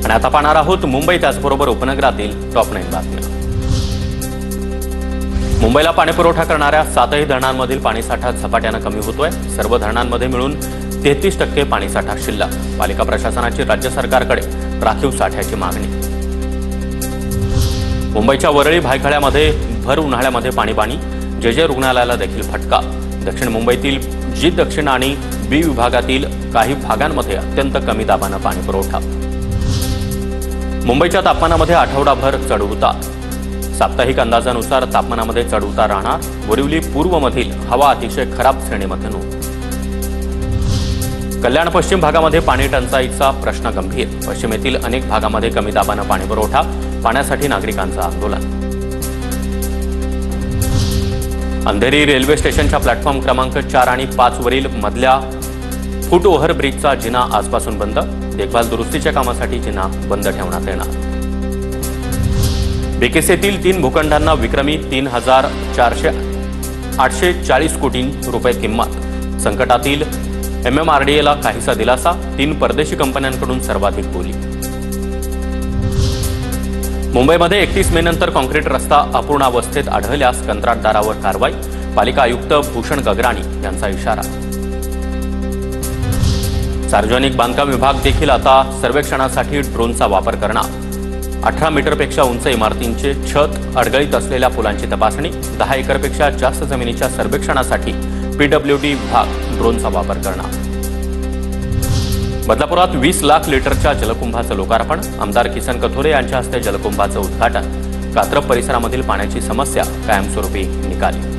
आणि आता पाहणार आहोत मुंबई त्याचबरोबर उपनगरातील टॉप 9 बातम्या। मुंबईला पाणीपुरवठा करणाऱ्या 7ही धरणांमधील पाणीसाठा झपाट्याने कमी होतोय। सर्व धरणांमध्ये मिळून 33% पाणीसाठा शिल्लक। पालिका प्रशासनाची राज्य सरकारकडे राखीव साठ्याची मागणी। मुंबईच्या वरळी भायखळ्यामध्ये भर उन्हाळ्यामध्ये पाणी जे रुग्णालयाला देखील फटका। दक्षिण मुंबईतील जी दक्षिण आणि बी विभागातील काही भागांमध्ये अत्यंत कमी दाबाने पाणीपुरवठा। मुंबईच्या तापमानामध्ये आठवडाभर चढउतार। साप्ताहिक अंदाजानुसार तापमानामध्ये चढउतार राहणार। बोरिवली पूर्वमधील हवा अतिशय खराब श्रेणीमध्ये नोंद। कल्याण पश्चिम भागामध्ये पाणी टंचाईचा प्रश्न गंभीर। पश्चिमेतील अनेक भागामध्ये कमी दाबाने पाणीपुरवठा। पाण्यासाठी नागरिकांचं आंदोलन। अंधेरी रेल्वे स्टेशनच्या प्लॅटफॉर्म क्रमांक 4 आणि 5 वरील मधल्या फूट ओव्हर ब्रिजचा जिना आजपासून बंद। देखभाल दुरुस्तीच्या कामासाठी जिना बंद ठेवण्यात येणार। बीकेसीतील 3 भूखंडांना विक्रमी 3,840 कोटी रुपये किंमत। संकटातील MMRDAला काहीसा दिलासा। 3 परदेशी कंपन्यांकडून सर्वाधिक बोली। मुंबईमध्ये 31 मे नंतर काँक्रीट रस्ता अपूर्णावस्थेत आढळल्यास कंत्राटदारावर कारवाई। पालिका आयुक्त भूषण गगराणी यांचा इशारा। सार्वजनिक बांधकाम विभाग देखील आता सर्वेक्षणासाठी ड्रोनचा वापर करणार। 18 मीटरपेक्षा उंच इमारतींचे छत अडगळीत असलेल्या पुलांची तपासणी। 10 एकरपेक्षा जास्त जमिनीच्या सर्वेक्षणासाठी PWD विभाग ड्रोनचा वापर करणार। बदलापुरात 20 लाख लिटरच्या जलकुंभाचं लोकार्पण। आमदार किसन कथोरे यांच्या हस्ते जलकुंभाचं उद्घाटन। कात्रप परिसरामधील पाण्याची समस्या कायमस्वरूपी निकाली।